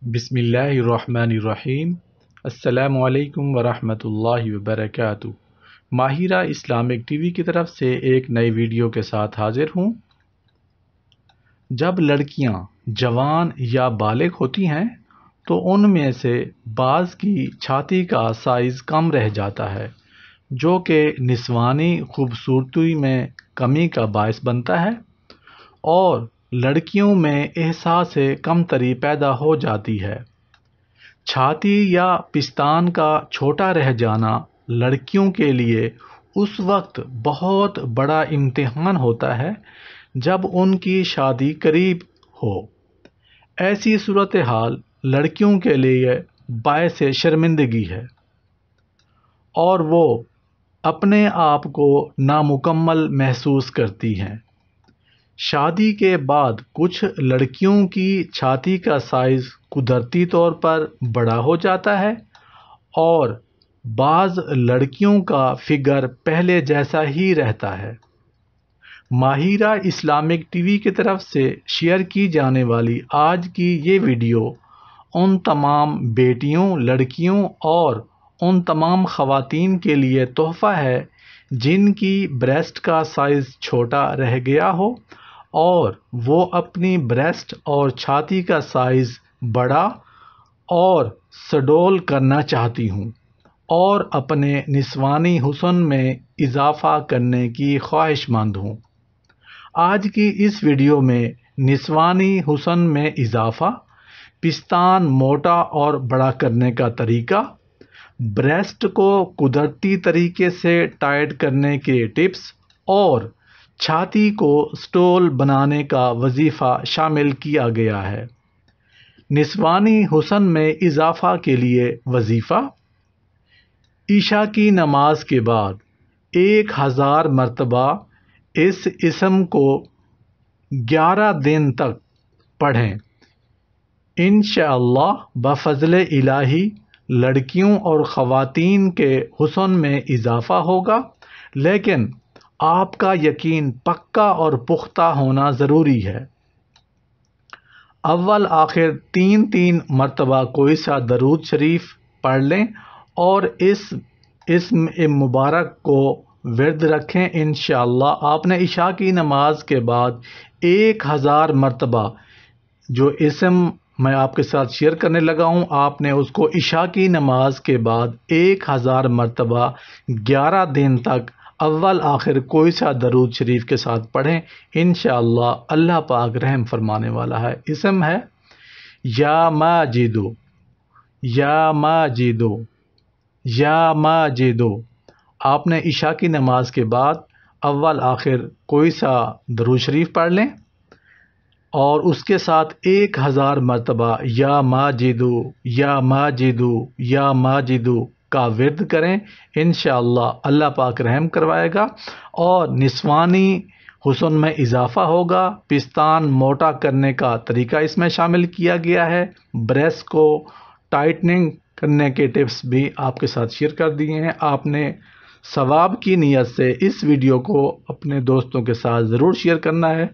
बिस्मिल्लाहिर्रहमानिर्रहीम। अस्सलामु अलैकुम वरहमतुल्लाहि वबरकातुहू। माहिरा इस्लामिक टीवी की तरफ से एक नई वीडियो के साथ हाजिर हूँ। जब लड़कियाँ जवान या बालिग होती हैं तो उनमें से बाज़ की छाती का साइज़ कम रह जाता है, जो कि निस्वानी खूबसूरती में कमी का बायस बनता है और लड़कियों में एहसास कमतरी पैदा हो जाती है। छाती या पिस्तान का छोटा रह जाना लड़कियों के लिए उस वक्त बहुत बड़ा इम्तिहान होता है जब उनकी शादी करीब हो। ऐसी सूरत हाल लड़कियों के लिए बायस शर्मिंदगी है और वो अपने आप को नामुकम्मल महसूस करती हैं। शादी के बाद कुछ लड़कियों की छाती का साइज़ कुदरती तौर पर बड़ा हो जाता है और बाज़ लड़कियों का फिगर पहले जैसा ही रहता है। माहिरा इस्लामिक टीवी की तरफ से शेयर की जाने वाली आज की ये वीडियो उन तमाम बेटियों, लड़कियों और उन तमाम ख़वातीन के लिए तोहफ़ा है जिनकी ब्रेस्ट का साइज़ छोटा रह गया हो और वो अपनी ब्रेस्ट और छाती का साइज़ बड़ा और सडोल करना चाहती हूँ और अपने निस्वानी हुस्न में इजाफ़ा करने की ख्वाहिशमंद हूँ। आज की इस वीडियो में निस्वानी हुस्न में इजाफ़ा, पिस्तान मोटा और बड़ा करने का तरीका, ब्रेस्ट को कुदरती तरीके से टाइट करने के टिप्स और छाती को स्टोल बनाने का वजीफ़ा शामिल किया गया है। निस्वानी हुस्न में इजाफ़ा के लिए वजीफ़ा: ईशा की नमाज के बाद 1000 मरतबा इस इसम को 11 दिन तक पढ़ें। इंशाअल्लाह बफ़ज़्ल इलाही लड़कियों और ख़वातीन के हुस्न में इजाफ़ा होगा, लेकिन आपका यकीन पक्का और पुख्ता होना ज़रूरी है। अव्वल आखिर 3-3 मरतबा कोई सा दरूद शरीफ पढ़ लें और इस मुबारक को विर्द रखें। इंशाअल्लाह आपने इशा की नमाज के बाद 1000 मरतबा जो इसम मैं आपके साथ शेयर करने लगा हूँ, आपने उसको इशा की नमाज के बाद 1000 मरतबा 11 दिन तक अव्वल आखिर कोई सा दरूद शरीफ के साथ पढ़ें। इंशाअल्लाह अल्लाह पाक रहम फरमाने वाला है। इसम है या माजिदो, या माजिदो, या माजिदो। आपने इशा की नमाज के बाद अव्वल आखिर कोई सा दरूद शरीफ पढ़ लें और उसके साथ 1000 मरतबा या माजिदो, या माजिदो, या माजिदो का विर्द करें। इंशाअल्लाह अल्लाह पाक रहम करवाएगा और निस्वानी हुस्न में इजाफ़ा होगा। पिस्तान मोटा करने का तरीका इसमें शामिल किया गया है। ब्रेस्ट को टाइटनिंग करने के टिप्स भी आपके साथ शेयर कर दिए हैं। आपने सवाब की नीयत से इस वीडियो को अपने दोस्तों के साथ ज़रूर शेयर करना है।